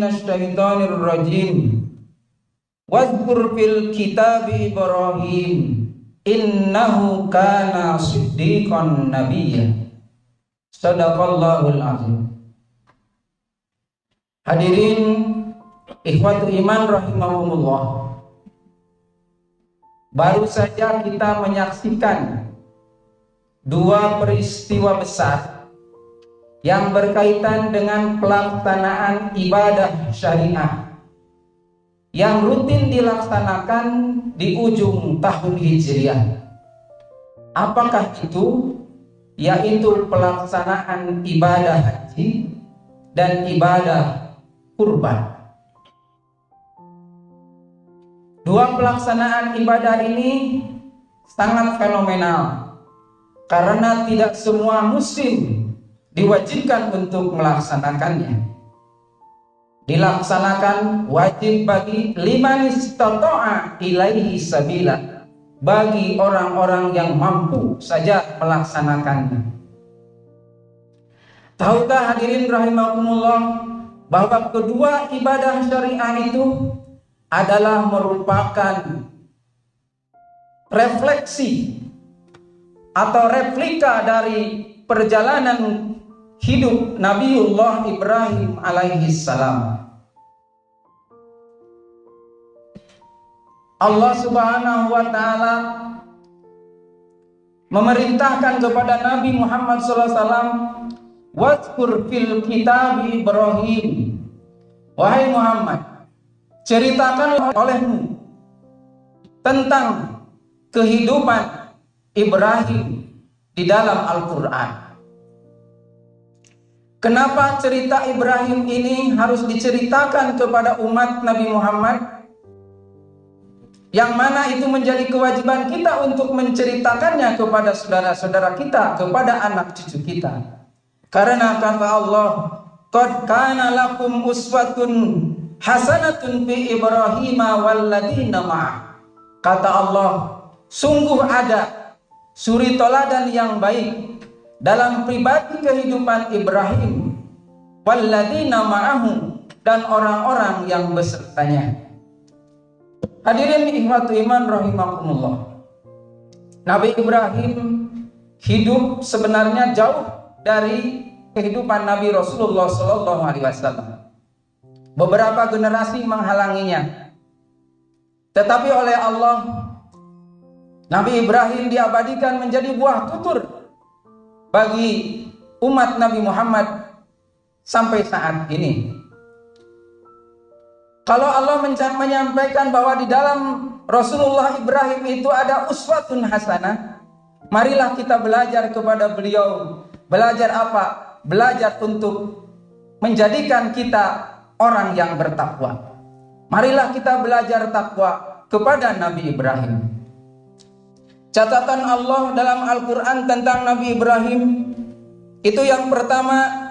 minasyaitonir rajim. Wadhkur fil kitabi Ibrahim innahu kana siddiqan nabiyya. Shadaqallahul azim. Hadirin ikhwatu iman rahimahumullah. Baru saja kita menyaksikan dua peristiwa besar yang berkaitan dengan pelaksanaan ibadah syariah yang rutin dilaksanakan di ujung tahun Hijriah. Apakah itu? Yaitu pelaksanaan ibadah haji dan ibadah kurban. Dua pelaksanaan ibadah ini sangat fenomenal karena tidak semua muslim diwajibkan untuk melaksanakannya. Dilaksanakan wajib bagi liman istata'a ilaihi sabila, bagi orang-orang yang mampu saja melaksanakannya. Tahukah hadirin rahimakumullah bahwa kedua ibadah syariah itu adalah merupakan refleksi atau replika dari perjalanan hidup Nabiullah Ibrahim alaihi salam. Allah Subhanahu wa taala memerintahkan kepada Nabi Muhammad sallallahu alaihi wasallam, "Wadhkur fil kitabi Ibrahim." Wahai Muhammad, ceritakan olehmu tentang kehidupan Ibrahim di dalam Al-Qur'an. Kenapa cerita Ibrahim ini harus diceritakan kepada umat Nabi Muhammad? Yang mana itu menjadi kewajiban kita untuk menceritakannya kepada saudara-saudara kita, kepada anak cucu kita. Karena kata Allah, "Qad kana lakum uswatun hasanatun fi Ibrahim walladzina ma'ah." Kata Allah, sungguh ada suri teladan yang baik dalam pribadi kehidupan Ibrahim, walladzina ma'ahu, dan orang-orang yang besertanya. Hadirin ikhwatu iman rahimakumullah. Nabi Ibrahim hidup sebenarnya jauh dari kehidupan Nabi Rasulullah SAW. Beberapa generasi menghalanginya, tetapi oleh Allah Nabi Ibrahim diabadikan menjadi buah tutur bagi umat Nabi Muhammad sampai saat ini. Kalau Allah menyampaikan bahwa di dalam Rasulullah Ibrahim itu ada uswatun hasanah, marilah kita belajar kepada beliau. Belajar apa? Belajar untuk menjadikan kita orang yang bertakwa. Marilah kita belajar takwa kepada Nabi Ibrahim. Catatan Allah dalam Al-Quran tentang Nabi Ibrahim itu yang pertama,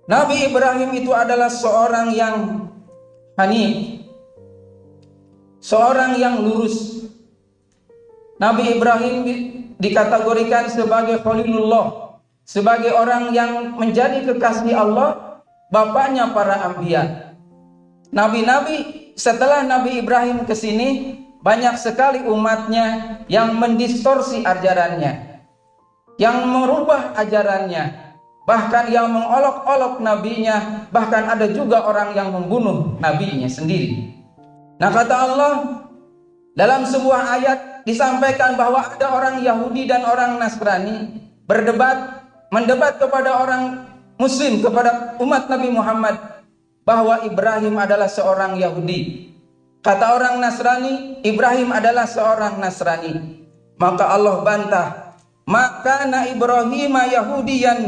Nabi Ibrahim itu adalah seorang yang hanif, seorang yang lurus. Nabi Ibrahim dikategorikan sebagai Khalilullah, sebagai orang yang menjadi kekasih Allah, bapaknya para anbiya. Nabi-nabi setelah Nabi Ibrahim ke sini, banyak sekali umatnya yang mendistorsi ajarannya, yang merubah ajarannya, bahkan yang mengolok-olok nabinya, bahkan ada juga orang yang membunuh nabinya sendiri. Nah, kata Allah dalam sebuah ayat disampaikan bahwa ada orang Yahudi dan orang Nasrani mendebat kepada orang Muslim, kepada umat Nabi Muhammad, bahwa Ibrahim adalah seorang Yahudi. Kata orang Nasrani, Ibrahim adalah seorang Nasrani. Maka Allah bantah, "Maka na Ibrahim Yahudiyan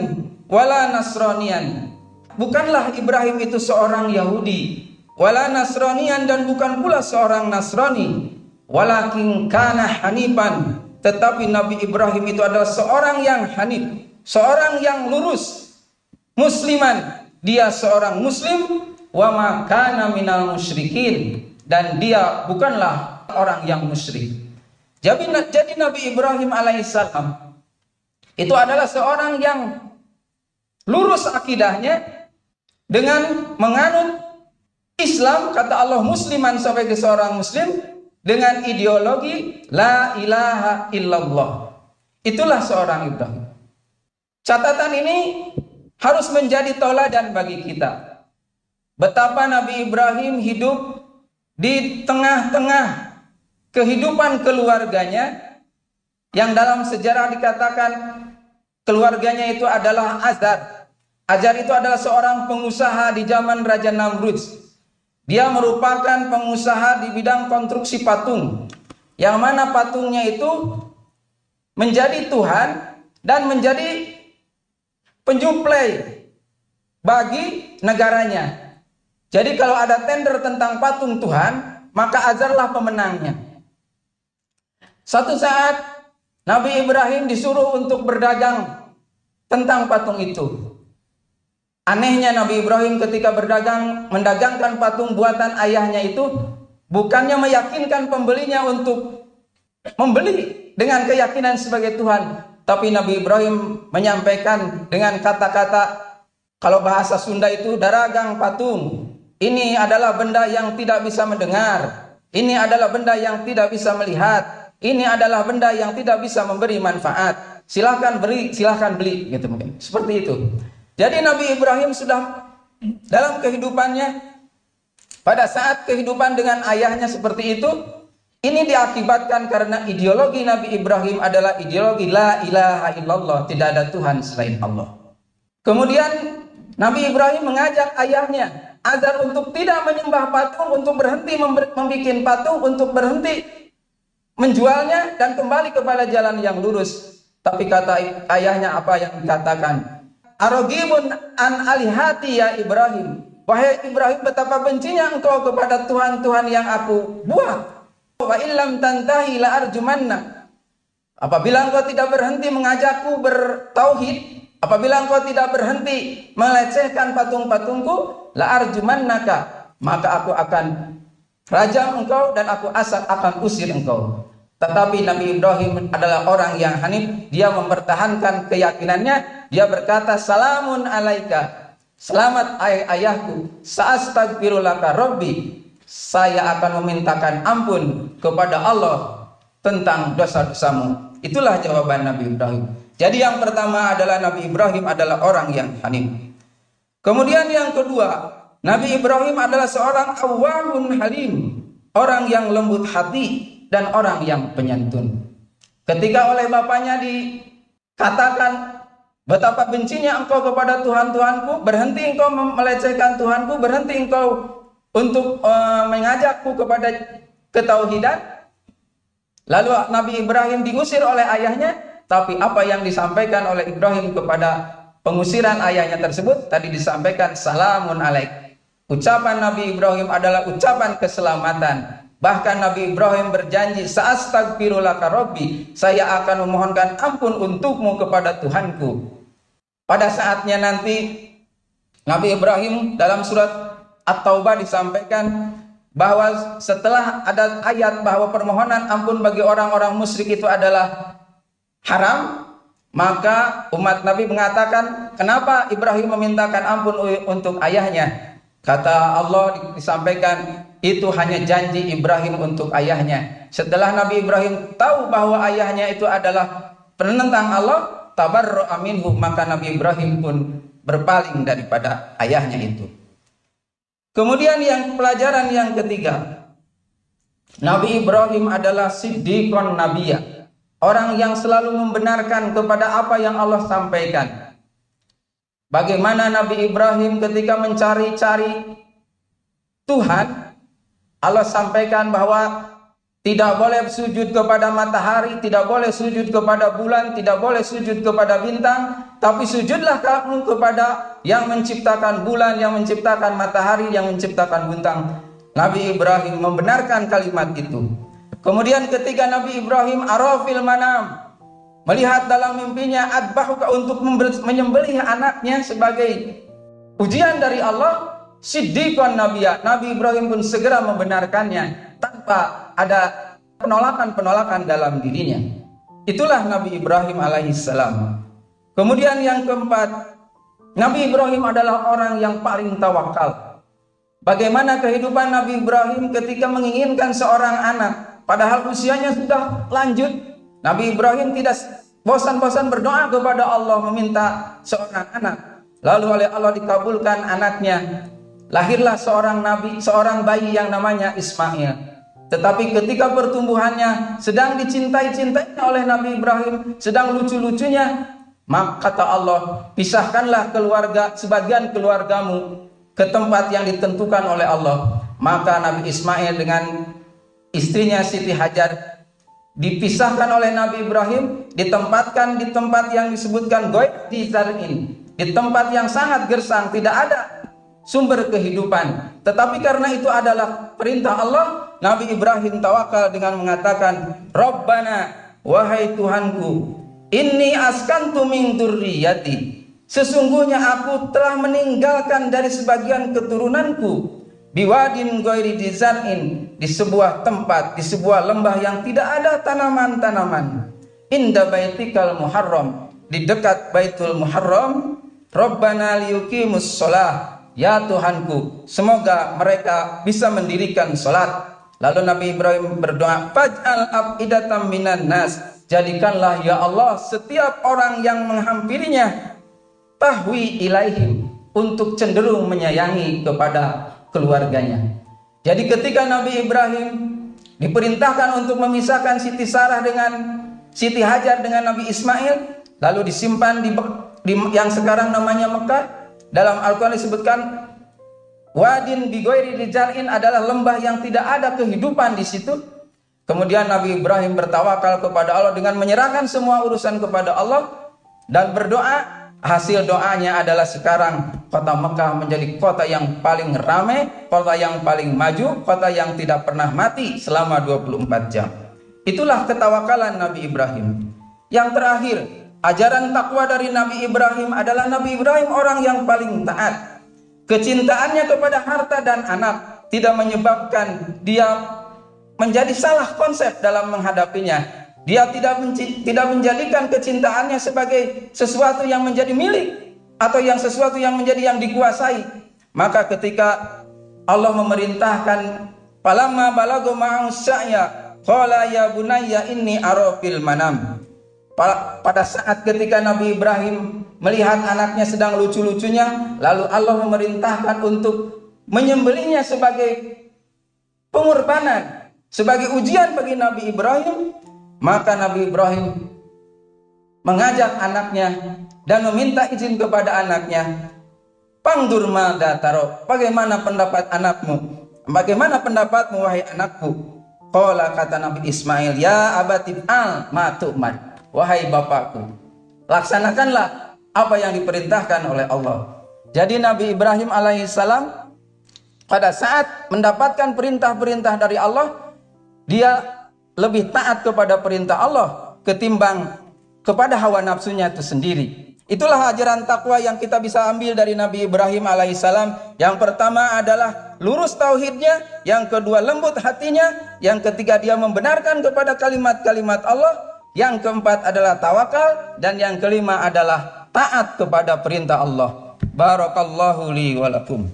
wala Nasraniyan." Bukanlah Ibrahim itu seorang Yahudi, wala Nasraniyan, dan bukan pula seorang Nasrani, walakin kana hanifan, tetapi Nabi Ibrahim itu adalah seorang yang hanif, seorang yang lurus, musliman. Dia seorang muslim, wa ma kana minal musyrikin, dan dia bukanlah orang yang musyrik. Jadi Nabi Ibrahim alaihissalam itu adalah seorang yang lurus akidahnya, dengan menganut Islam, kata Allah musliman sebagai seorang muslim, dengan ideologi la ilaha illallah. Itulah seorang Ibrahim. Catatan ini harus menjadi tauladan bagi kita. Betapa Nabi Ibrahim hidup di tengah-tengah kehidupan keluarganya, yang dalam sejarah dikatakan keluarganya itu adalah Azar. Azar itu adalah seorang pengusaha di zaman Raja Namrud. Dia merupakan pengusaha di bidang konstruksi patung, yang mana patungnya itu menjadi Tuhan dan menjadi penyuplai bagi negaranya. Jadi kalau ada tender tentang patung Tuhan, maka Azarlah pemenangnya. Satu saat Nabi Ibrahim disuruh untuk berdagang tentang patung itu. Anehnya Nabi Ibrahim ketika mendagangkan patung buatan ayahnya itu, bukannya meyakinkan pembelinya untuk membeli dengan keyakinan sebagai Tuhan, tapi Nabi Ibrahim menyampaikan dengan kata-kata, kalau bahasa Sunda itu daragang patung. Ini adalah benda yang tidak bisa mendengar. Ini adalah benda yang tidak bisa melihat. Ini adalah benda yang tidak bisa memberi manfaat. Silahkan beli, gitu mungkin. Seperti itu. Jadi Nabi Ibrahim sudah dalam kehidupannya, pada saat kehidupan dengan ayahnya seperti itu, ini diakibatkan karena ideologi Nabi Ibrahim adalah ideologi la ilaha illallah, tidak ada Tuhan selain Allah. Kemudian Nabi Ibrahim mengajak ayahnya Azar untuk tidak menyembah patung, untuk berhenti membuat patung, untuk berhenti menjualnya dan kembali kepada jalan yang lurus. Tapi kata ayahnya apa yang dikatakan? Arogibun an alihati ya Ibrahim. Wahai Ibrahim, betapa bencinya engkau kepada Tuhan-Tuhan yang aku buat. Wa illam tantahi la arjumanna. Apabila engkau tidak berhenti mengajakku bertauhid, apabila engkau tidak berhenti melecehkan patung-patungku, la arjumannaka, maka aku akan rajam engkau dan aku akan usir engkau. Tetapi Nabi Ibrahim adalah orang yang hanif. Dia mempertahankan keyakinannya. Dia berkata, salamun alaika, selamat ayahku, sa'astaghfirulaka rabbi, saya akan memintakan ampun kepada Allah tentang dosa-dosamu. Itulah jawaban Nabi Ibrahim. Jadi yang pertama adalah Nabi Ibrahim adalah orang yang hanif. Kemudian yang kedua, Nabi Ibrahim adalah seorang awwahun halim, orang yang lembut hati dan orang yang penyantun. Ketika oleh bapaknya dikatakan, betapa bencinya engkau kepada Tuhan-Tuhanku, berhenti engkau melecehkan Tuhanku, berhenti engkau untuk mengajakku kepada ketauhidan. Lalu Nabi Ibrahim diusir oleh ayahnya, tapi apa yang disampaikan oleh Ibrahim kepada pengusiran ayahnya tersebut, tadi disampaikan salamun alaik. Ucapan Nabi Ibrahim adalah ucapan keselamatan. Bahkan Nabi Ibrahim berjanji, sa'astaghfirulaka rabbi, saya akan memohonkan ampun untukmu kepada Tuhanku. Pada saatnya nanti Nabi Ibrahim dalam surat At-Taubah disampaikan bahwa setelah ada ayat bahwa permohonan ampun bagi orang-orang musyrik itu adalah haram, maka umat Nabi mengatakan, kenapa Ibrahim memintakan ampun untuk ayahnya? Kata Allah disampaikan, itu hanya janji Ibrahim untuk ayahnya. Setelah Nabi Ibrahim tahu bahwa ayahnya itu adalah penentang Allah, tabarra'a minhu, maka Nabi Ibrahim pun berpaling daripada ayahnya itu. Kemudian pelajaran yang ketiga, Nabi Ibrahim adalah siddiqon nabiyya, orang yang selalu membenarkan kepada apa yang Allah sampaikan. Bagaimana Nabi Ibrahim ketika mencari-cari Tuhan, Allah sampaikan bahwa tidak boleh sujud kepada matahari, tidak boleh sujud kepada bulan, tidak boleh sujud kepada bintang, tapi sujudlah kamu kepada yang menciptakan bulan, yang menciptakan matahari, yang menciptakan bintang. Nabi Ibrahim membenarkan kalimat itu. Kemudian ketika Nabi Ibrahim arafil manam, melihat dalam mimpinya adbahuka, untuk menyembelih anaknya sebagai ujian dari Allah, siddiqon nabiyya, Nabi Ibrahim pun segera membenarkannya tanpa ada penolakan-penolakan dalam dirinya. Itulah Nabi Ibrahim alaihissalam. Kemudian yang keempat, Nabi Ibrahim adalah orang yang paling tawakal. Bagaimana kehidupan Nabi Ibrahim ketika menginginkan seorang anak, padahal usianya sudah lanjut. Nabi Ibrahim tidak bosan-bosan berdoa kepada Allah meminta seorang anak. Lalu oleh Allah dikabulkan anaknya. Lahirlah seorang bayi yang namanya Ismail. Tetapi ketika pertumbuhannya sedang dicintai-cintainya oleh Nabi Ibrahim, sedang lucu-lucunya, maka kata Allah, pisahkanlah sebagian keluargamu ke tempat yang ditentukan oleh Allah. Maka Nabi Ismail dengan istrinya Siti Hajar dipisahkan oleh Nabi Ibrahim, ditempatkan di tempat yang disebutkan Goib di Zar'in, di tempat yang sangat gersang, tidak ada sumber kehidupan. Tetapi karena itu adalah perintah Allah, Nabi Ibrahim tawakal dengan mengatakan, Rabbana, wahai Tuhanku, inni askantu min dzurriyyati, sesungguhnya aku telah meninggalkan dari sebagian keturunanku, biwadin ghairi dzar'in, di sebuah tempat, di sebuah lembah yang tidak ada tanaman-tanaman, inda baitikal muharram, di dekat Baitul Muharram. Rabbana liyuqimus shalah, ya Tuhanku, semoga mereka bisa mendirikan salat. Lalu Nabi Ibrahim berdoa, faj'al afidatam minan nas, jadikanlah ya Allah setiap orang yang menghampirinya tahwi ilaihim, untuk cenderung menyayangi kepada keluarganya. Jadi ketika Nabi Ibrahim diperintahkan untuk memisahkan Siti Sarah dengan Siti Hajar dengan Nabi Ismail, lalu disimpan di yang sekarang namanya Mekah. Dalam Al-Quran disebutkan wadin bi ghairi dzar'in, adalah lembah yang tidak ada kehidupan di situ. Kemudian Nabi Ibrahim bertawakal kepada Allah dengan menyerahkan semua urusan kepada Allah dan berdoa. Hasil doanya adalah sekarang kota Mekah menjadi kota yang paling ramai, kota yang paling maju, kota yang tidak pernah mati selama 24 jam. Itulah ketawakalan Nabi Ibrahim. Yang terakhir, ajaran takwa dari Nabi Ibrahim adalah Nabi Ibrahim orang yang paling taat. Kecintaannya kepada harta dan anak tidak menyebabkan dia menjadi salah konsep dalam menghadapinya. Dia tidak menjadikan kecintaannya sebagai sesuatu yang menjadi milik atau yang sesuatu yang menjadi yang dikuasai. Maka ketika Allah memerintahkan, falamma balagha ma'u sa'ya qala ya bunayya inni ara fil manam. Pada saat ketika Nabi Ibrahim melihat anaknya sedang lucu-lucunya, lalu Allah memerintahkan untuk menyembelihnya sebagai pengorbanan, sebagai ujian bagi Nabi Ibrahim. Maka Nabi Ibrahim mengajak anaknya dan meminta izin kepada anaknya, Pangdur madza taro, bagaimana pendapat anakmu? Bagaimana pendapatmu wahai anakku? Qala, kata Nabi Ismail, ya abati al ma tu'mar, wahai bapakku, laksanakanlah apa yang diperintahkan oleh Allah. Jadi Nabi Ibrahim alaihissalam pada saat mendapatkan perintah-perintah dari Allah, dia lebih taat kepada perintah Allah ketimbang kepada hawa nafsunya itu sendiri. Itulah ajaran takwa yang kita bisa ambil dari Nabi Ibrahim alaihissalam. Yang pertama adalah lurus tauhidnya, yang kedua lembut hatinya, yang ketiga dia membenarkan kepada kalimat-kalimat Allah, yang keempat adalah tawakal, dan yang kelima adalah taat kepada perintah Allah. Barakallahu li wa lakum.